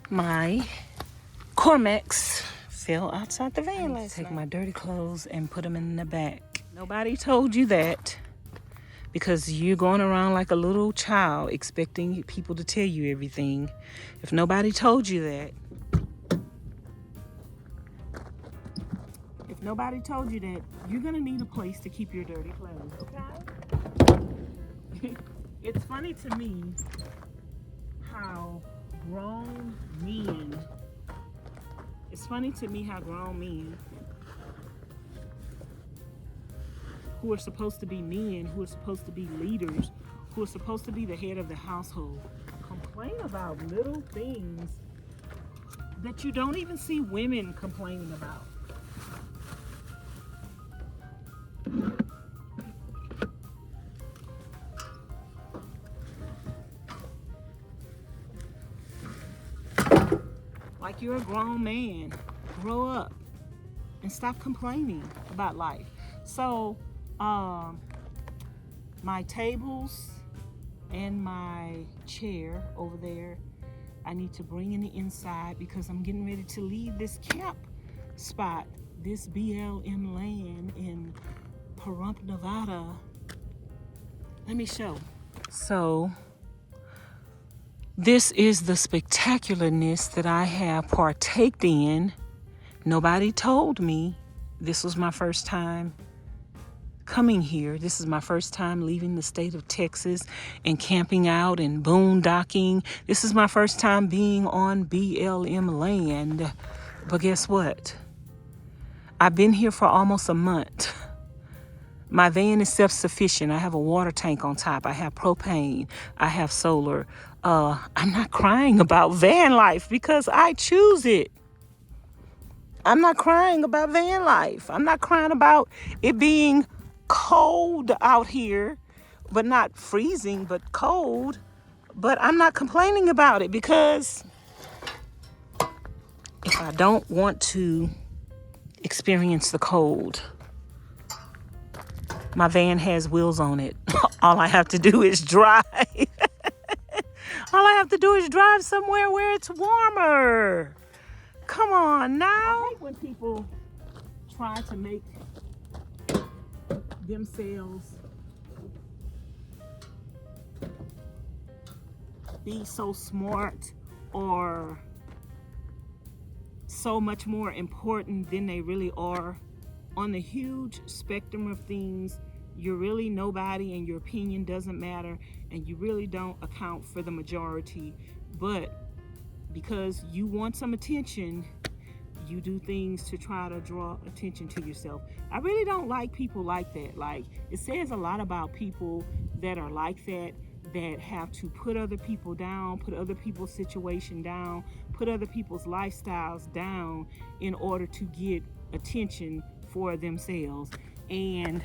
My Cormex fell outside the van last night. Take my dirty clothes and put them in the back. Nobody told you that because you're going around like a little child expecting people to tell you everything. If nobody told you that, you're gonna need a place to keep your dirty clothes, okay? It's funny to me how grown men who are supposed to be men, who are supposed to be leaders, who are supposed to be the head of the household, complain about little things that you don't even see women complaining about. Like you're a grown man. Grow up and stop complaining about life. So, my tables and my chair over there, I need to bring in the inside because I'm getting ready to leave this camp spot, this BLM Land in Pahrump, Nevada. Let me show. So, this is the spectacularness that I have partaked in. Nobody told me. This was my first time coming here. This is my first time leaving the state of Texas and camping out and boondocking. This is my first time being on BLM land. But guess what? I've been here for almost a month. My van is self-sufficient. I have a water tank on top. I have propane. I have solar. I'm not crying about van life because I choose it. I'm not crying about van life. I'm not crying about it being cold out here, but not freezing, but cold. But I'm not complaining about it because if I don't want to experience the cold, my van has wheels on it. All I have to do is drive. All I have to do is drive somewhere where it's warmer. Come on now. I hate when people try to make themselves be so smart or so much more important than they really are. On the huge spectrum of things, you're really nobody and your opinion doesn't matter and you really don't account for the majority. But because you want some attention, you do things to try to draw attention to yourself. I really don't like people like that. Like, it says a lot about people that are like that, that have to put other people down, put other people's situation down, put other people's lifestyles down in order to get attention for themselves. And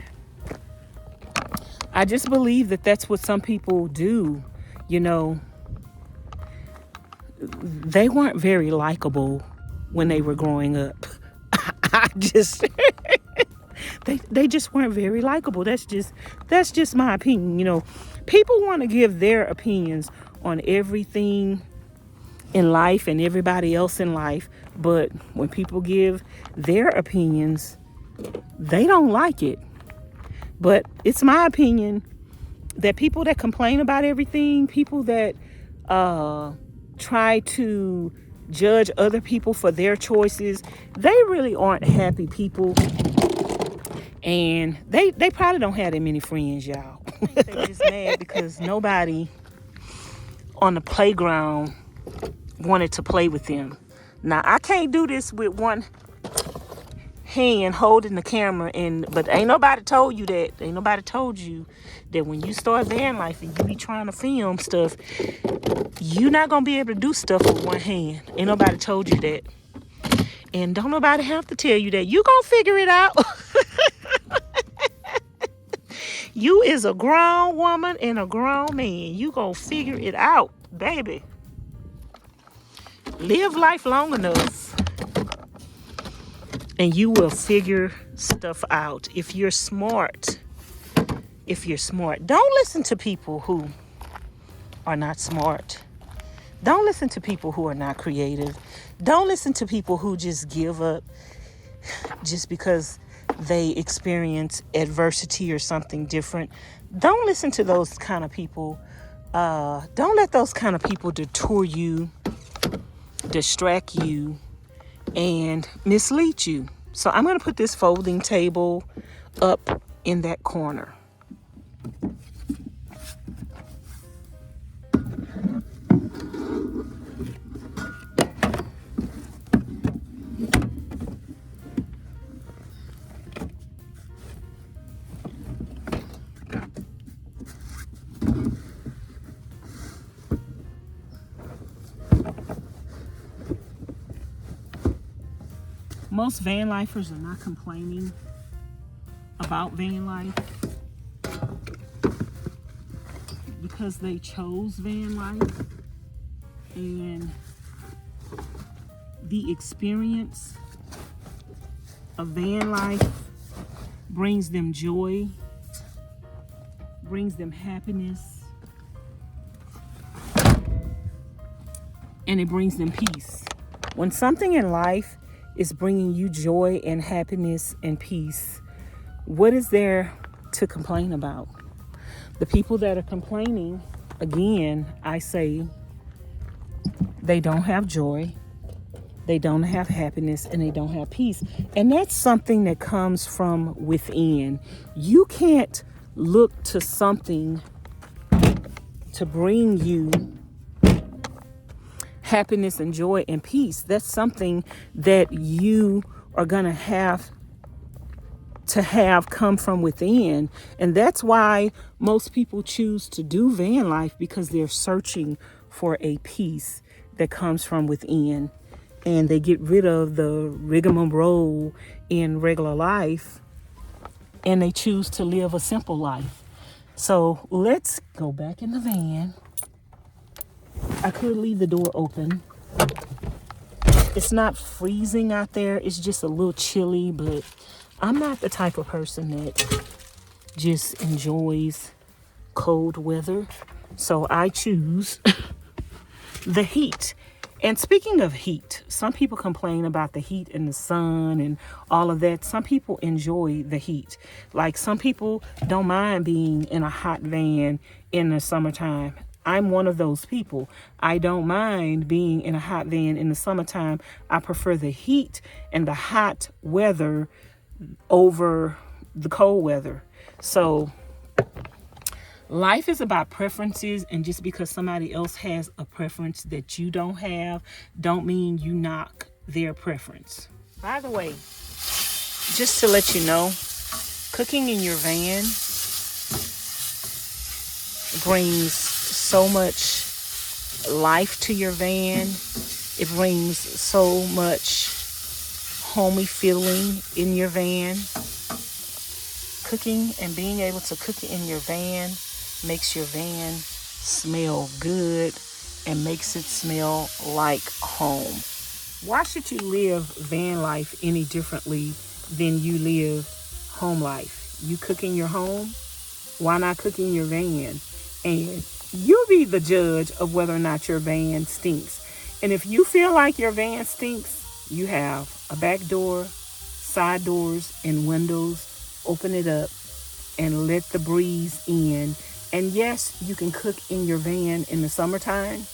I just believe that that's what some people do. You know, they weren't very likable when they were growing up. I just they just weren't very likable. That's just my opinion. You know, people want to give their opinions on everything in life and everybody else in life, but when people give their opinions, they don't like it. But it's my opinion that people that complain about everything, people that try to judge other people for their choices, they really aren't happy people. And they probably don't have that many friends, y'all. They're just mad because nobody on the playground wanted to play with them. Now, I can't do this with one hand holding the camera, but ain't nobody told you that. Ain't nobody told you that when you start van life and you be trying to film stuff, you're not gonna be able to do stuff with one hand. Ain't nobody told you that. And don't nobody have to tell you that. You gonna figure it out. You is a grown woman and a grown man. You gonna figure it out, baby. Live life long enough and you will figure stuff out. If you're smart, don't listen to people who are not smart. Don't listen to people who are not creative. Don't listen to people who just give up just because they experience adversity or something different. Don't listen to those kind of people. Don't let those kind of people detour you, distract you, and mislead you. So I'm going to put this folding table up in that corner. Most van lifers are not complaining about van life because they chose van life, and the experience of van life brings them joy, brings them happiness, and it brings them peace. When something in life is bringing you joy and happiness and peace, what is there to complain about? The people that are complaining, again, I say, they don't have joy, they don't have happiness, and they don't have peace. And that's something that comes from within. You can't look to something to bring you happiness and joy and peace. That's something that you are going to have come from within. And that's why most people choose to do van life, because they're searching for a peace that comes from within. And they get rid of the rigmarole in regular life, and they choose to live a simple life. So let's go back in the van. I could leave the door open. It's not freezing out there. It's just a little chilly, but I'm not the type of person that just enjoys cold weather. So I choose the heat. And speaking of heat, some people complain about the heat and the sun and all of that. Some people enjoy the heat. Like, some people don't mind being in a hot van in the summertime. I'm one of those people. I don't mind being in a hot van in the summertime. I prefer the heat and the hot weather over the cold weather. So life is about preferences, and just because somebody else has a preference that you don't have, don't mean you knock their preference. By the way, just to let you know, cooking in your van brings so much life to your van. It brings so much homey feeling in your van. Cooking and being able to cook in your van makes your van smell good and makes it smell like home. Why should you live van life any differently than you live home life? You cook in your home, why not cook in your van? And you be the judge of whether or not your van stinks. And if you feel like your van stinks, you have a back door, side doors, and windows. Open it up and let the breeze in. And yes, you can cook in your van in the summertime.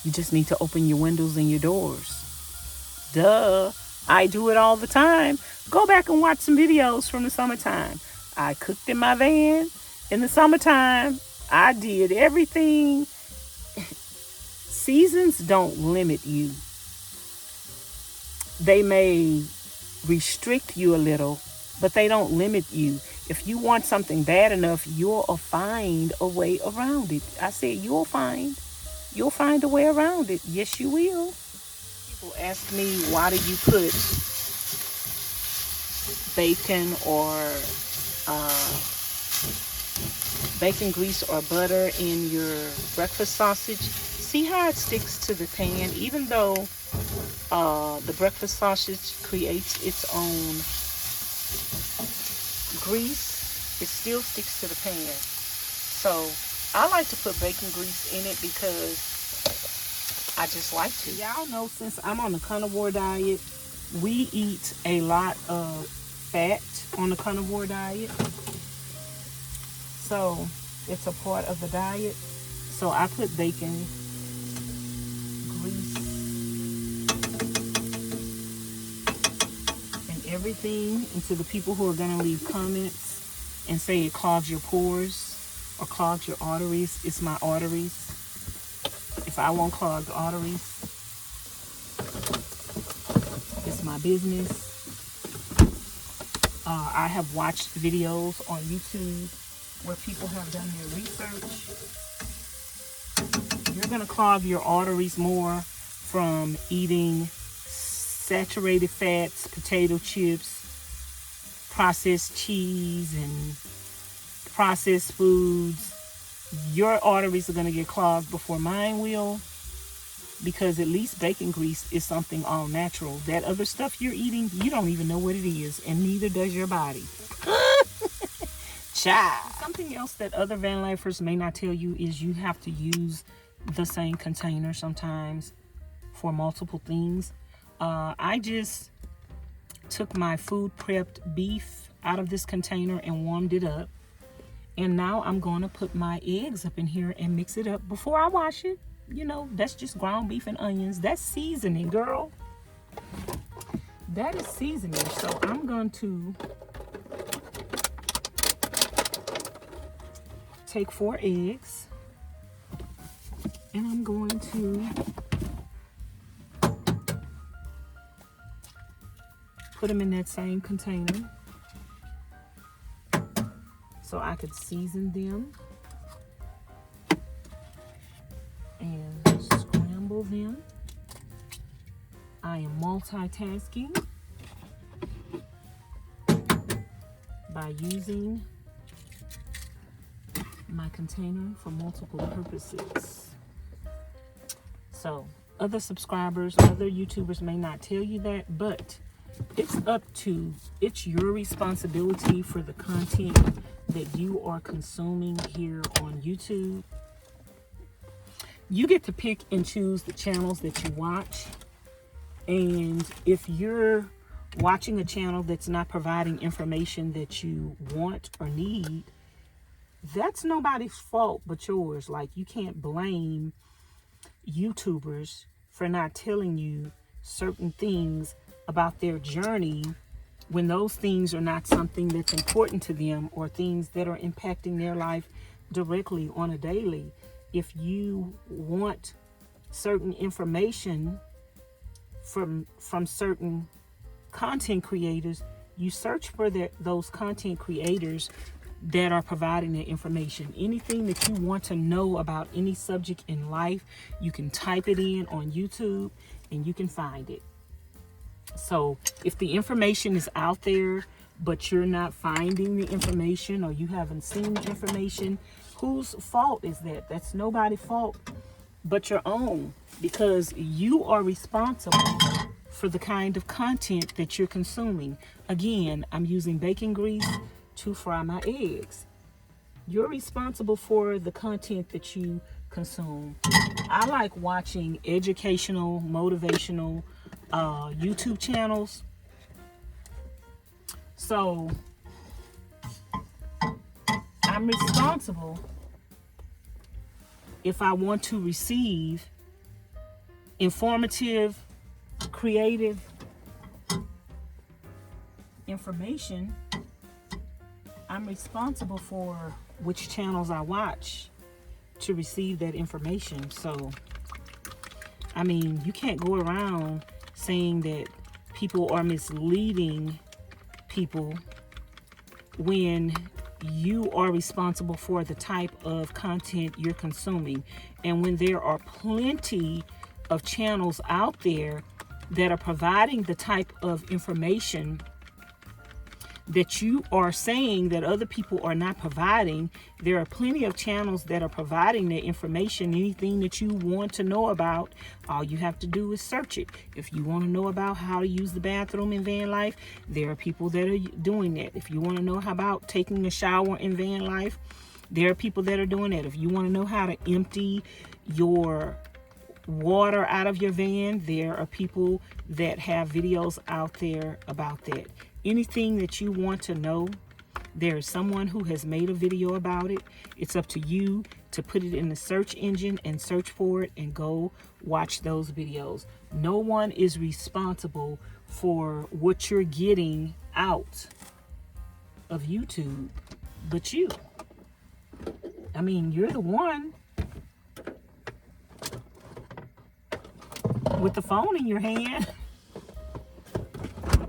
You just need to open your windows and your doors. Duh. I do it all the time. Go back and watch some videos from the summertime. I cooked in my van in the summertime. I did everything. Seasons don't limit you. They may restrict you a little, but they don't limit you. If you want something bad enough, you'll find a way around it. I said you'll find a way around it. Yes, you will. People ask me, why do you put bacon or bacon grease or butter in your breakfast sausage? See how it sticks to the pan? Even though the breakfast sausage creates its own grease, it still sticks to the pan. So I like to put bacon grease in it because I just like to. Y'all know, since I'm on the carnivore diet, we eat a lot of fat on the carnivore diet. So it's a part of the diet. So I put bacon, grease, and everything. And to the people who are going to leave comments and say it clogs your pores or clogs your arteries, it's my arteries. If I want clogged arteries, it's my business. I have watched videos on YouTube where people have done their research. You're going to clog your arteries more from eating saturated fats, potato chips, processed cheese, and processed foods. Your arteries are going to get clogged before mine will, because at least bacon grease is something all natural. That other stuff you're eating, you don't even know what it is, and neither does your body. Child. Something else that other van lifers may not tell you is you have to use the same container sometimes for multiple things. I just took my food prepped beef out of this container and warmed it up. And now I'm going to put my eggs up in here and mix it up before I wash it. You know, that's just ground beef and onions. That's seasoning, girl. That is seasoning. So I'm going to take 4 eggs. And I'm going to put them in that same container, so I could season them and scramble them. I am multitasking by using my container for multiple purposes. So other subscribers, other YouTubers may not tell you that, but it's your responsibility for the content that you are consuming here on YouTube. You get to pick and choose the channels that you watch. And if you're watching a channel that's not providing information that you want or need, that's nobody's fault but yours. Like, you can't blame YouTubers for not telling you certain things about their journey when those things are not something that's important to them, or things that are impacting their life directly on a daily. If you want certain information from certain content creators, you search for those content creators that are providing that information. Anything that you want to know about any subject in life, you can type it in on YouTube and you can find it. So if the information is out there, but you're not finding the information, or you haven't seen the information, whose fault is that? That's nobody's fault but your own, because you are responsible for the kind of content that you're consuming. Again, I'm using bacon grease to fry my eggs. You're responsible for the content that you consume. I like watching educational, motivational YouTube channels. So I'm responsible if I want to receive informative, creative information. I'm responsible for which channels I watch to receive that information. So, I mean, you can't go around saying that people are misleading people when you are responsible for the type of content you're consuming. And when there are plenty of channels out there that are providing the type of information that you are saying that other people are not providing, there are plenty of channels that are providing that information. Anything that you want to know about, all you have to do is search it. If you want to know about how to use the bathroom in van life, there are people that are doing that. If you want to know how about taking a shower in van life, there are people that are doing that. If you want to know how to empty your water out of your van, there are people that have videos out there about that. Anything that you want to know, there is someone who has made a video about it. It's up to you to put it in the search engine and search for it and go watch those videos. No one is responsible for what you're getting out of YouTube but you. I mean, you're the one with the phone in your hand.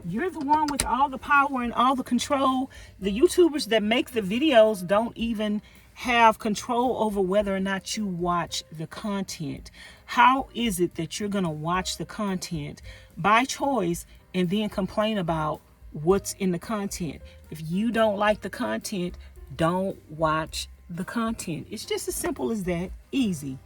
You're the one with all the power and all the control. The YouTubers that make the videos don't even have control over whether or not you watch the content. How is it that you're going to watch the content by choice and then complain about what's in the content? If you don't like the content, don't watch the content. It's just as simple as that. Easy.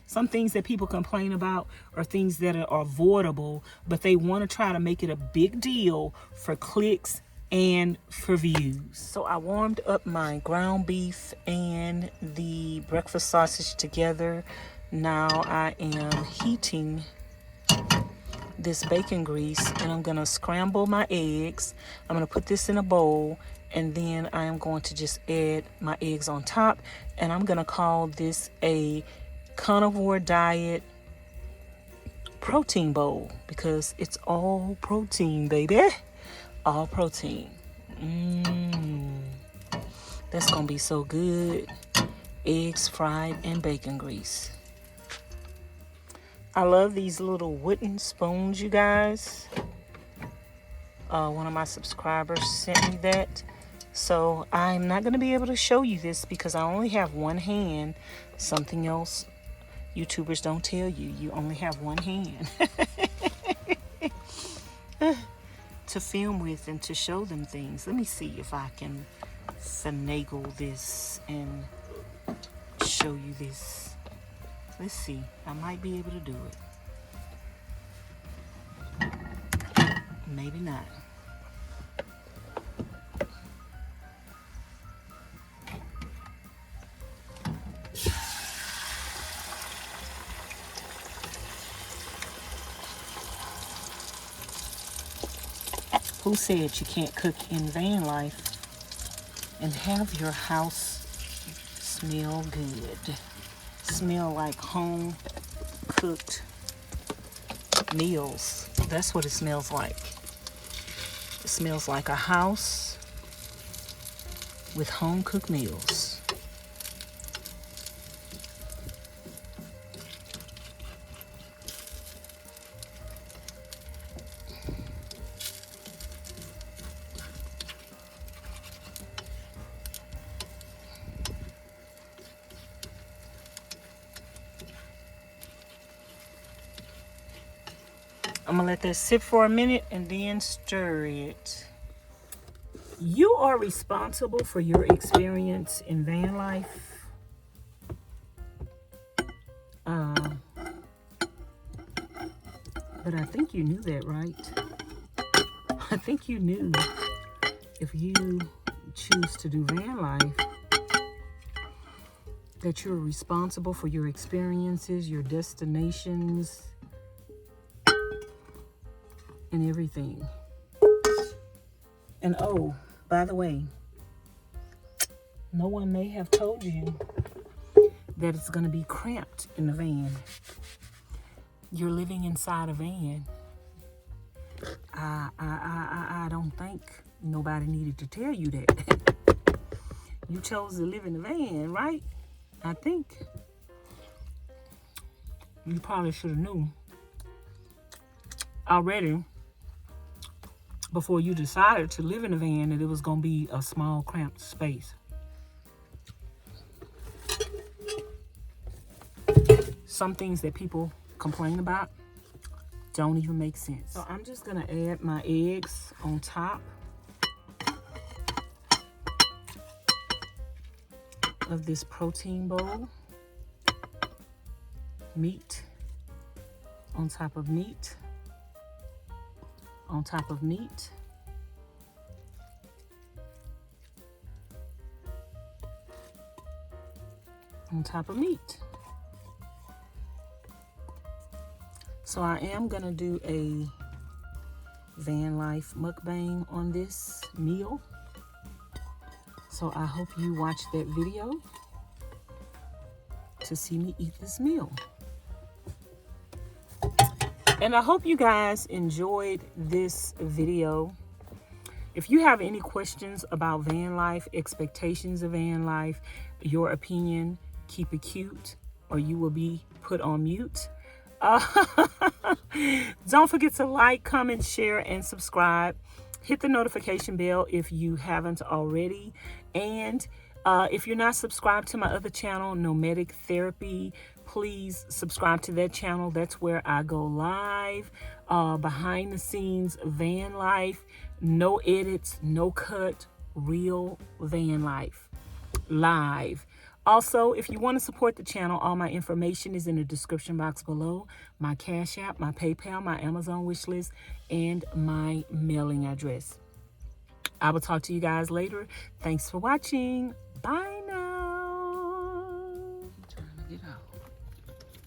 Some things that people complain about are things that are avoidable, but they want to try to make it a big deal for clicks and for views. So I warmed up my ground beef and the breakfast sausage together. Now I am heating this bacon grease and I'm going to scramble my eggs. I'm going to put this in a bowl and then I am going to just add my eggs on top, and I'm going to call this a carnivore diet protein bowl because it's all protein, baby. All protein. That's gonna be so good. Eggs fried in bacon grease. I love these little wooden spoons, you guys. One of my subscribers sent me that. So I'm not gonna be able to show you this because I only have one hand. Something else YouTubers don't tell you, you only have one hand to film with and to show them things. Let me see if I can finagle this and show you this. Let's see. I might be able to do it. Maybe not. Who said you can't cook in van life and have your house smell good? Smell like home cooked meals. That's what it smells like. It smells like a house with home cooked meals. I'm gonna let that sit for a minute and then stir it. You are responsible for your experience in van life. But I think you knew that, right? I think you knew if you choose to do van life that you're responsible for your experiences, your destinations, and everything. And oh, by the way, no one may have told you that it's going to be cramped in the van. You're living inside a van. I don't think nobody needed to tell you that. You chose to live in the van, right? I think you probably should have known already before you decided to live in a van that it was going to be a small, cramped space. Some things that people complain about don't even make sense. So I'm just going to add my eggs on top of this protein bowl. Meat on top of meat. On top of meat. On top of meat. So I am gonna do a van life mukbang on this meal. So I hope you watch that video to see me eat this meal. And I hope you guys enjoyed this video. If you have any questions about van life, expectations of van life, your opinion, keep it cute or you will be put on mute. Don't forget to like, comment, share, and subscribe. Hit the notification bell if you haven't already. And if you're not subscribed to my other channel, Nomadic Therapy, please subscribe to that channel. That's where I go live, behind the scenes van life, no edits, no cut, real van life, live. Also, if you want to support the channel, all my information is in the description box below. My Cash App, my PayPal, my Amazon wishlist, and my mailing address. I will talk to you guys later. Thanks for watching. Bye now. I'm trying to get out.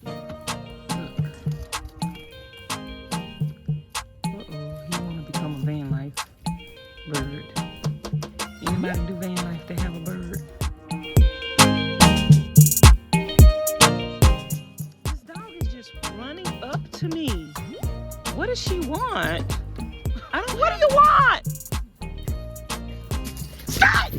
Look. Uh-oh, he want to become a van life bird. Anybody do van life to have a bird? This dog is just running up to me. What does she want? What do you want? Stop!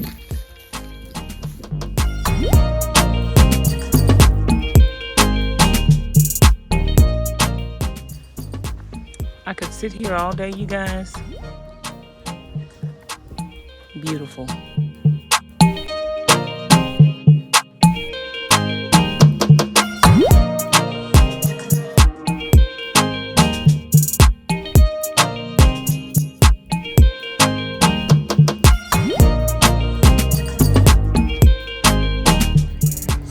I could sit here all day, you guys. Beautiful.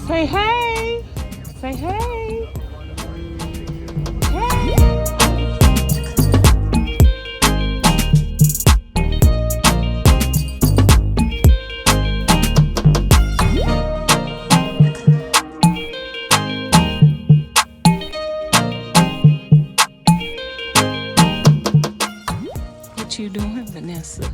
Say hey. Say hey. Hey. What you doing, Vanessa?